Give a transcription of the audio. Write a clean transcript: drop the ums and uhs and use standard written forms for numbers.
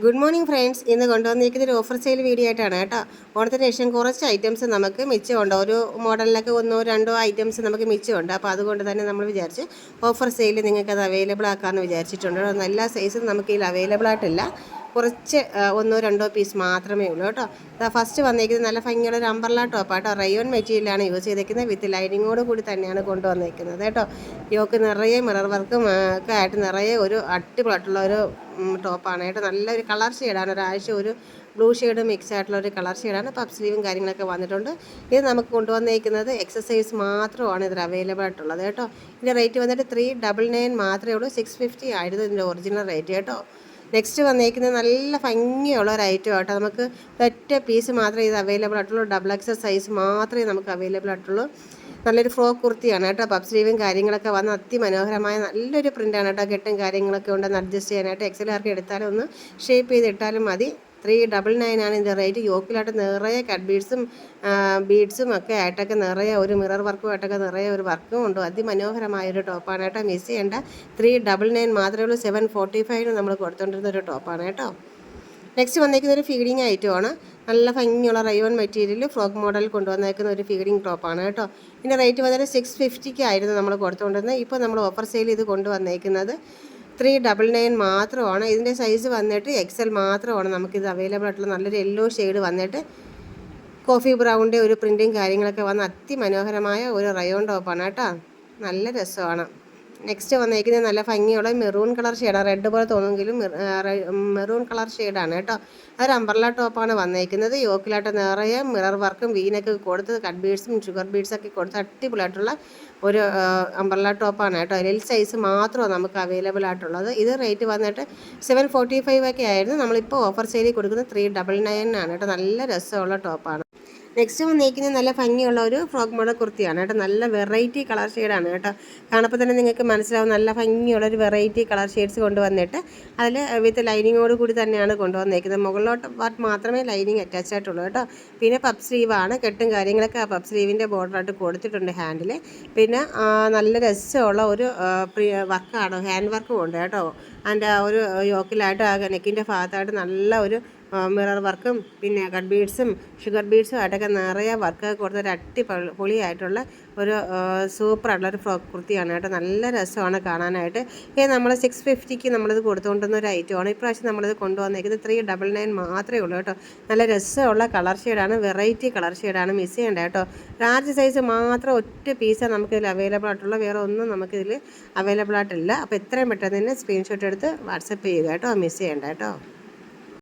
Good morning friends. ഇന്ന് കൊണ്ടുവന്നിരിക്കുന്ന ഒരു offer sale video ആയിട്ടാണ് കേട്ടോ. ഓണത്തിന് ശേഷം കുറച്ച് ഐറ്റംസ് നമുക്ക് മിച്ചമുണ്ട്. ഒരു മോഡലിലൊക്കെ ഒന്നോ രണ്ടോ ഐറ്റംസ് നമുക്ക് മിച്ചമുണ്ട്. അപ്പോൾ അതുകൊണ്ട് തന്നെ നമ്മൾ വിചാരിച്ച് ഓഫർ സെയിൽ നിങ്ങൾക്കത് അവൈലബിൾ ആക്കാമെന്ന് വിചാരിച്ചിട്ടുണ്ട്. എല്ലാ സൈസും നമുക്ക് ഇതിൽ അവൈലബിൾ ആയിട്ടില്ല. കുറച്ച് ഒന്നോ രണ്ടോ പീസ് മാത്രമേ ഉള്ളൂ കേട്ടോ. ഫസ്റ്റ് വന്നിരിക്കുന്നത് നല്ല ഭംഗിയുള്ള ഒരു അംബ്രല ടോപ്പാട്ടോ. റയോൺ മെറ്റീരിയലാണ് യൂസ് ചെയ്തിരിക്കുന്നത്. വിത്ത് ലൈനിങ്ങോട് കൂടി തന്നെയാണ് കൊണ്ടുവന്നിരിക്കുന്നത് കേട്ടോ. യോക്ക് നിറയെ മിറർ വർക്കും ഒക്കെ ആയിട്ട് നിറയെ ഒരു അടിപൊളിയായിട്ടുള്ള ഒരു ടോപ്പാണ് കേട്ടോ. നല്ലൊരു കളർ ഷെയ്ഡാണ്. ഒരാഴ്ച ഒരു ബ്ലൂ ഷെയ്ഡ് മിക്സ് ആയിട്ടുള്ള ഒരു കളർ ഷെയ്ഡാണ്. പഫ് സ്ലീവും കാര്യങ്ങളൊക്കെ വന്നിട്ടുണ്ട്. ഇത് നമുക്ക് കൊണ്ടുവന്നിരിക്കുന്നത് എക്സസൈസ് മാത്രമാണ് ഇതിൽ അവൈലബിൾ ആയിട്ടുള്ളത് കേട്ടോ. ഇതിൻ്റെ റേറ്റ് വന്നിട്ട് 399 മാത്രമേ ഉള്ളൂ. 650 ആയിരുന്നു ഇതിൻ്റെ ഒറിജിനൽ റേറ്റ് കേട്ടോ. നെക്സ്റ്റ് വന്നിരിക്കുന്നത് നല്ല ഭംഗിയുള്ള ഒരു ഐറ്റം കേട്ടോ. നമുക്ക് ഒറ്റ പീസ് മാത്രമേ ഇത് അവൈലബിൾ ആയിട്ടുള്ളൂ. XXL സൈസ് മാത്രമേ നമുക്ക് അവൈലബിൾ ആയിട്ടുള്ളൂ. നല്ലൊരു ഫ്രോക്ക് കുർത്തിയാണ് കേട്ടോ. പഫ് സ്ലീവും കാര്യങ്ങളൊക്കെ വന്ന് അതിമനോഹരമായ നല്ലൊരു പ്രിൻ്റാണ് കേട്ടോ. കെട്ടും കാര്യങ്ങളൊക്കെ ഉണ്ടെന്ന് അഡ്ജസ്റ്റ് ചെയ്യാനായിട്ട് എക്സലാർക്ക് എടുത്താലും ഒന്ന് ഷേപ്പ് ചെയ്തിട്ടാലും മതി. 399 ആണ് ഇതിൻ്റെ റേറ്റ്. യോക്കിലായിട്ട് നിറയെ കട്ട് ബീഡ്സും ഒക്കെ ആയിട്ടൊക്കെ നിറയെ ഒരു മിറർ വർക്കുമായിട്ടൊക്കെ നിറയെ ഒരു വർക്കും ഉണ്ട്. അതിമനോഹരമായൊരു ടോപ്പാണ് കേട്ടോ. മിസ് ചെയ്യേണ്ട. 399 മാത്രമേ ഉള്ളൂ. 745 നമ്മൾ കൊടുത്തുകൊണ്ടിരുന്ന ഒരു ടോപ്പാണ് കേട്ടോ. നെക്സ്റ്റ് വന്നിരിക്കുന്ന ഒരു ഫീഡിങ് ഐറ്റമാണ്. നല്ല ഭംഗിയുള്ള റയോൺ മെറ്റീരിയൽ ഫ്രോക്ക് മോഡൽ കൊണ്ടുവന്നേക്കുന്ന ഒരു ഫീഡിങ് ടോപ്പാണ് കേട്ടോ. ഇതിൻ്റെ റേറ്റ് വന്നിട്ട് 650 ആയിരുന്നു നമ്മൾ കൊടുത്തുകൊണ്ടിരുന്നത്. ഇപ്പോൾ നമ്മൾ ഓഫർ സെയിൽ ഇത് കൊണ്ടുവന്നേക്കുന്നത് 399 മാത്രമാണ്. ഇതിൻ്റെ സൈസ് വന്നിട്ട് XL മാത്രമാണ് നമുക്കിത് അവൈലബിൾ ആയിട്ടുള്ള. നല്ലൊരു യെല്ലോ ഷെയ്ഡ് വന്നിട്ട് കോഫി ബ്രൗണിൻ്റെ ഒരു പ്രിൻറ്റും കാര്യങ്ങളൊക്കെ വന്ന് അതിമനോഹരമായ ഒരു റയോൺ ടോപ്പാണ് കേട്ടോ. നല്ല രസമാണ്. നെക്സ്റ്റ് വന്നിരിക്കുന്നത് നല്ല ഭംഗിയുള്ള മെറൂൺ കളർ ഷെയ്ഡാണ്. റെഡ് പോലെ തോന്നുമെങ്കിലും മെറൂൺ കളർ ഷെയ്ഡാണ് കേട്ടോ. അതൊരു അംബ്രല ടോപ്പാണ് വന്നിരിക്കുന്നത്. യോക്കിലായിട്ട് നിറയെ മിറർ വർക്കും വീനൊക്കെ കൊടുത്ത് കട്ട് ബീഡ്സും ഷുഗർ ബീഡ്സൊക്കെ കൊടുത്ത് അടിപൊളിയായിട്ടുള്ള ഒരു അംബ്രല ടോപ്പാണ് കേട്ടോ. എൽ സൈസ് മാത്രമാണ് നമുക്ക് അവൈലബിൾ ആയിട്ടുള്ളത്. ഇത് റേറ്റ് വന്നിട്ട് 745 ഒക്കെ ആയിരുന്നു. നമ്മളിപ്പോൾ ഓഫർ സെയിലിൽ കൊടുക്കുന്നത് 399 ആണ് കേട്ടോ. നല്ല രസമുള്ള ടോപ്പാണ്. നെക്സ്റ്റ് വന്നിരിക്കുന്നത് നല്ല ഭംഗിയുള്ള ഒരു ഫ്രോക്ക് മോഡൽ കുർത്തിയാണ് കേട്ടോ. നല്ല വെറൈറ്റി കളർ ഷെയ്ഡാണ് കേട്ടോ. കാണുമ്പോൾ തന്നെ നിങ്ങൾക്ക് മനസ്സിലാവും. നല്ല ഭംഗിയുള്ള ഒരു വെറൈറ്റി കളർ ഷെയ്ഡ്സ് കൊണ്ടുവന്നിട്ട് അതിൽ വിത്ത് ലൈനിങ്ങോട് കൂടി തന്നെയാണ് കൊണ്ടുവന്നിരിക്കുന്നത്. മുകളിലോട്ട് പാർട്ട് മാത്രമേ ലൈനിങ് അറ്റാച്ച് ആയിട്ടുള്ളൂ കേട്ടോ. പിന്നെ പഫ് സ്ലീവാണ്. കെട്ടും കാര്യങ്ങളൊക്കെ ആ പഫ് സ്ലീവിൻ്റെ ബോർഡറായിട്ട് കൊടുത്തിട്ടുണ്ട് ഹാൻഡിൽ. പിന്നെ നല്ല രസമുള്ള ഒരു വർക്കാണ്. ഹാൻഡ് വർക്കും ഉണ്ട് കേട്ടോ. അതിൻ്റെ ആ ഒരു യോക്കിലായിട്ട് ആ നെക്കിൻ്റെ ഭാഗത്തായിട്ട് നല്ല ഒരു മിറർ വർക്കും പിന്നെ കട്ട് ബീഡ്സും ഷുഗർ ബീഡ്സും ആയിട്ടൊക്കെ നിറയെ വർക്കൊക്കെ കൊടുത്തൊരു അടിപൊളിയായിട്ടുള്ള ഒരു സൂപ്പറായിട്ടുള്ളൊരു ഫ്രോക്ക് കുർത്തിയാണ് കേട്ടോ. നല്ല രസമാണ് കാണാനായിട്ട്. ഇത് നമ്മൾ 650 നമ്മളിത് കൊടുത്തുകൊണ്ടുവന്ന ഒരു ഐറ്റമാണ്. ഇപ്രാവശ്യം നമ്മളിത് കൊണ്ടുവന്നേക്കുന്നത് 399 മാത്രമേ ഉള്ളൂ കേട്ടോ. നല്ല രസമുള്ള കളർ ഷെയ്ഡാണ്. വെറൈറ്റി കളർ ഷെയ്ഡാണ്. മിസ് ചെയ്യേണ്ട കേട്ടോ. ലാർജ് സൈസ് മാത്രം ഒറ്റ പീസാണ് നമുക്കിതിൽ അവൈലബിൾ ആയിട്ടുള്ള. വേറെ ഒന്നും നമുക്കിതിൽ അവൈലബിൾ ആയിട്ടില്ല. അപ്പോൾ എത്രയും പെട്ടെന്ന് തന്നെ സ്ക്രീൻഷോട്ട് എടുത്ത് വാട്സപ്പ് ചെയ്യുക കേട്ടോ. മിസ് ചെയ്യേണ്ട കേട്ടോ.